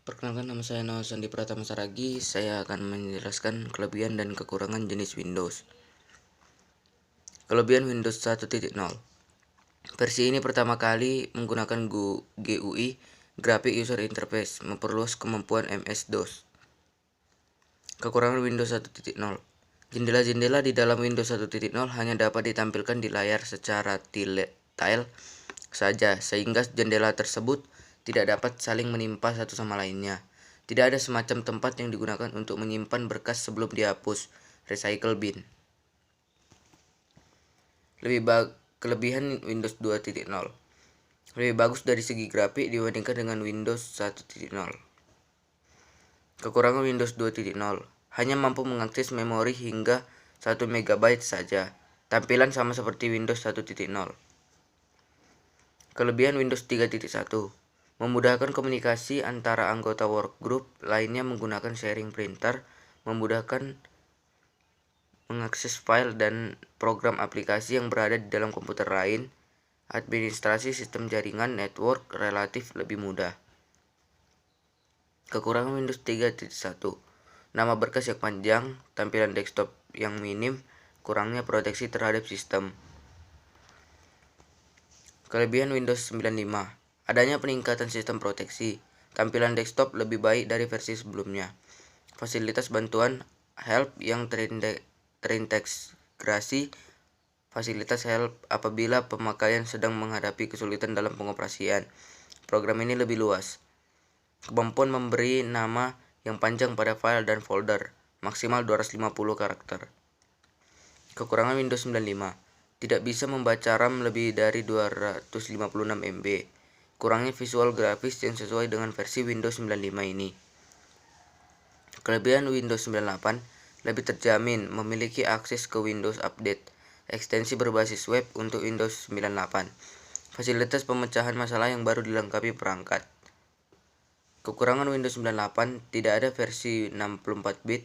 Perkenalkan, nama saya Noah Sandi Pratama Saragi. Saya akan menjelaskan kelebihan dan kekurangan jenis Windows. Kelebihan Windows 1.0. Versi ini pertama kali menggunakan GUI, Graphic User Interface, memperluas kemampuan MS-DOS. Kekurangan Windows 1.0. Jendela-jendela di dalam Windows 1.0 hanya dapat ditampilkan di layar secara tile saja, sehingga jendela tersebut tidak dapat saling menimpa satu sama lainnya. Tidak ada semacam tempat yang digunakan untuk menyimpan berkas sebelum dihapus, recycle bin. Kelebihan Windows 2.0. Lebih bagus dari segi grafik dibandingkan dengan Windows 1.0. Kekurangan Windows 2.0. Hanya mampu mengakses memori hingga 1 MB saja. Tampilan sama seperti Windows 1.0. Kelebihan Windows 3.1. Memudahkan komunikasi antara anggota workgroup lainnya menggunakan sharing printer, memudahkan mengakses file dan program aplikasi yang berada di dalam komputer lain. Administrasi sistem jaringan network relatif lebih mudah. Kekurangan Windows 3.1. Nama berkas yang panjang, tampilan desktop yang minim, kurangnya proteksi terhadap sistem. Kelebihan Windows 95. Adanya peningkatan sistem proteksi. Tampilan desktop lebih baik dari versi sebelumnya. Fasilitas bantuan help yang terintegrasi. Fasilitas help apabila pemakaian sedang menghadapi kesulitan dalam pengoperasian. Program ini lebih luas. Kemampuan memberi nama yang panjang pada file dan folder, maksimal 250 karakter. Kekurangan Windows 95. Tidak bisa membaca RAM lebih dari 256 MB. Kurangnya visual grafis yang sesuai dengan versi Windows 95 ini. Kelebihan Windows 98. Lebih terjamin, memiliki akses ke Windows Update, ekstensi berbasis web untuk Windows 98. Fasilitas pemecahan masalah yang baru dilengkapi perangkat. Kekurangan Windows 98. Tidak ada versi 64 bit.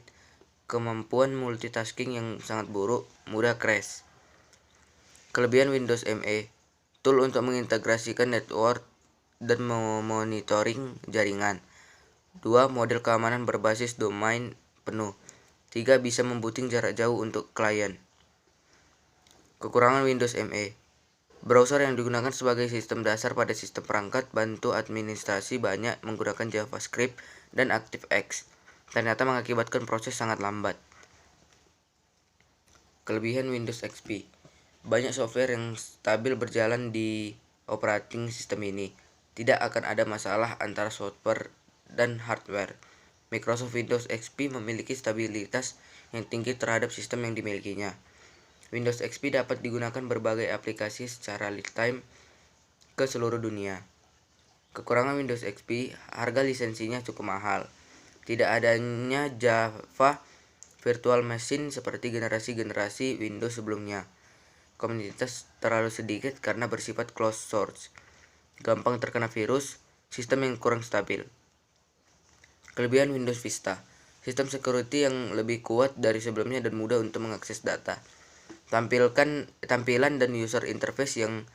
Kemampuan multitasking yang sangat buruk, mudah crash. Kelebihan Windows ME. Tool untuk mengintegrasikan network dan memonitoring jaringan. 2. Model keamanan berbasis domain penuh. 3. Bisa membooting jarak jauh untuk klien. Kekurangan Windows ME. Browser yang digunakan sebagai sistem dasar pada sistem perangkat bantu administrasi banyak menggunakan JavaScript dan ActiveX. Ternyata mengakibatkan proses sangat lambat. Kelebihan Windows XP. Banyak software yang stabil berjalan di operating system ini. Tidak akan ada masalah antara software dan hardware. Microsoft Windows XP memiliki stabilitas yang tinggi terhadap sistem yang dimilikinya. Windows XP dapat digunakan berbagai aplikasi secara real time ke seluruh dunia. Kekurangan Windows XP, harga lisensinya cukup mahal. Tidak adanya Java Virtual Machine seperti generasi-generasi Windows sebelumnya. Komunitas terlalu sedikit karena bersifat closed source. Gampang terkena virus, sistem yang kurang stabil. Kelebihan Windows Vista. Sistem security yang lebih kuat dari sebelumnya dan mudah untuk mengakses data. Tampilan dan user interface yang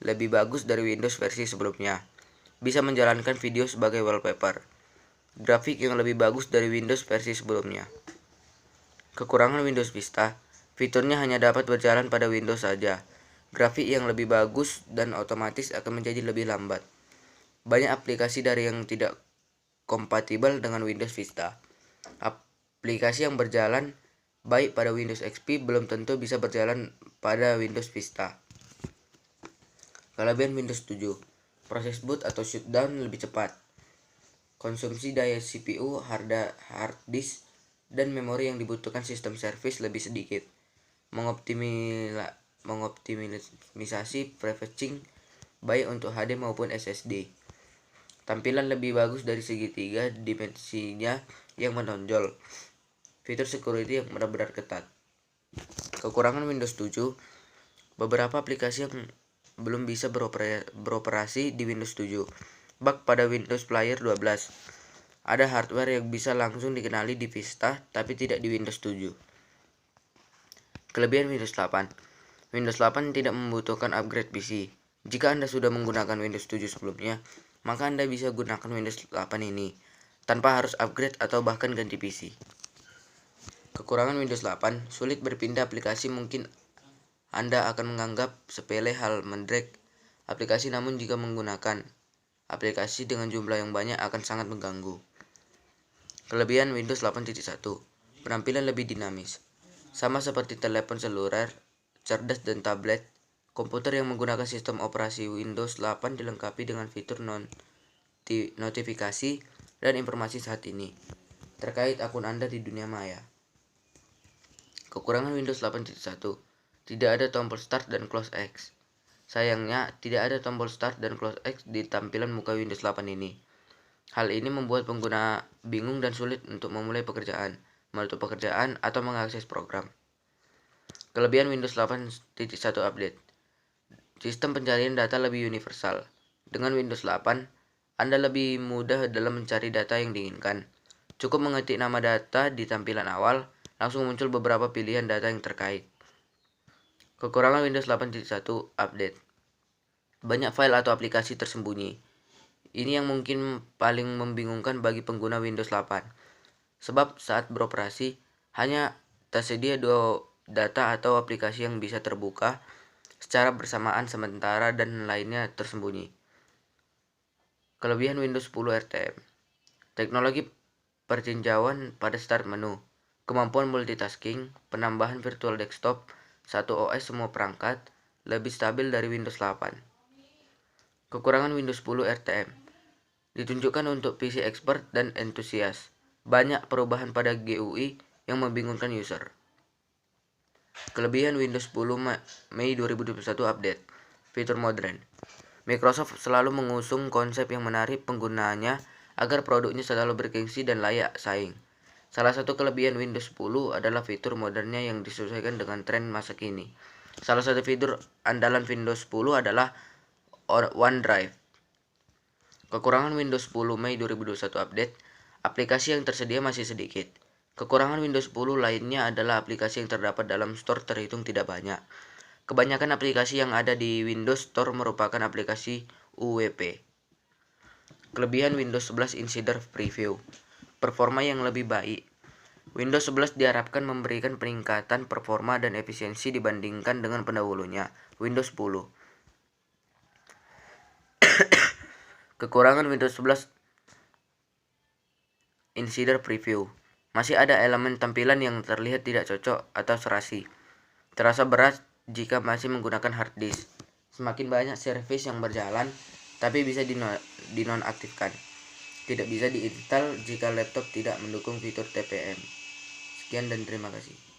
lebih bagus dari Windows versi sebelumnya. Bisa menjalankan video sebagai wallpaper. Grafik yang lebih bagus dari Windows versi sebelumnya. Kekurangan Windows Vista. Fiturnya hanya dapat berjalan pada Windows saja. Grafik yang lebih bagus dan otomatis akan menjadi lebih lambat. Banyak aplikasi dari yang tidak kompatibel dengan Windows Vista. Aplikasi yang berjalan baik pada Windows XP belum tentu bisa berjalan pada Windows Vista. Kelebihan Windows 7. Proses boot atau shutdown lebih cepat. Konsumsi daya CPU, hard disk, dan memori yang dibutuhkan sistem service lebih sedikit. Mengoptimisasi prefetching baik untuk HD maupun SSD. Tampilan lebih bagus dari segitiga dimensinya yang menonjol. Fitur security yang benar-benar ketat. Kekurangan Windows 7. Beberapa aplikasi yang belum bisa beroperasi di Windows 7. Bug pada Windows Player 12. Ada hardware yang bisa langsung dikenali di Vista tapi tidak di Windows 7. Kelebihan Windows 8. Windows 8 tidak membutuhkan upgrade PC. Jika Anda sudah menggunakan Windows 7 sebelumnya, maka Anda bisa gunakan Windows 8 ini tanpa harus upgrade atau bahkan ganti PC. Kekurangan Windows 8, sulit berpindah aplikasi. Mungkin Anda akan menganggap sepele hal mendrag aplikasi, namun jika menggunakan aplikasi dengan jumlah yang banyak akan sangat mengganggu. Kelebihan Windows 8.1, penampilan lebih dinamis. Sama seperti telepon seluler cerdas dan tablet, komputer yang menggunakan sistem operasi Windows 8 dilengkapi dengan fitur notifikasi dan informasi saat ini terkait akun Anda di dunia maya. Kekurangan Windows 8.1, tidak ada tombol Start dan Close X. Sayangnya, tidak ada tombol Start dan Close X di tampilan muka Windows 8 ini. Hal ini membuat pengguna bingung dan sulit untuk memulai pekerjaan, menutup pekerjaan, atau mengakses program. Kelebihan Windows 8.1 update, sistem pencarian data lebih universal. Dengan Windows 8, Anda lebih mudah dalam mencari data yang diinginkan. Cukup mengetik nama data di tampilan awal, langsung muncul beberapa pilihan data yang terkait. Kekurangan Windows 8.1 update, banyak file atau aplikasi tersembunyi. Ini yang mungkin paling membingungkan bagi pengguna Windows 8. Sebab saat beroperasi, hanya tersedia 2 data atau aplikasi yang bisa terbuka secara bersamaan sementara dan lainnya tersembunyi. Kelebihan Windows 10 RTM, teknologi pertinjauan pada start menu, kemampuan multitasking, penambahan virtual desktop, satu OS semua perangkat, lebih stabil dari Windows 8. Kekurangan Windows 10 RTM, ditunjukkan untuk PC expert dan entusias. Banyak perubahan pada GUI yang membingungkan user. Kelebihan Windows 10 Mei 2021 update, fitur modern. Microsoft selalu mengusung konsep yang menarik penggunanya agar produknya selalu bergengsi dan layak saing. Salah satu kelebihan Windows 10 adalah fitur modernnya yang disesuaikan dengan tren masa kini. Salah satu fitur andalan Windows 10 adalah OneDrive. Kekurangan Windows 10 Mei 2021 update, aplikasi yang tersedia masih sedikit. Kekurangan Windows 10 lainnya adalah aplikasi yang terdapat dalam store terhitung tidak banyak. Kebanyakan aplikasi yang ada di Windows Store merupakan aplikasi UWP. Kelebihan Windows 11 Insider Preview, performa yang lebih baik. Windows 11 diharapkan memberikan peningkatan performa dan efisiensi dibandingkan dengan pendahulunya, Windows 10. Kekurangan Windows 11 Insider Preview, masih ada elemen tampilan yang terlihat tidak cocok atau serasi. Terasa berat jika masih menggunakan hard disk. Semakin banyak service yang berjalan, tapi bisa dinonaktifkan. Tidak bisa diinstal jika laptop tidak mendukung fitur TPM. Sekian dan terima kasih.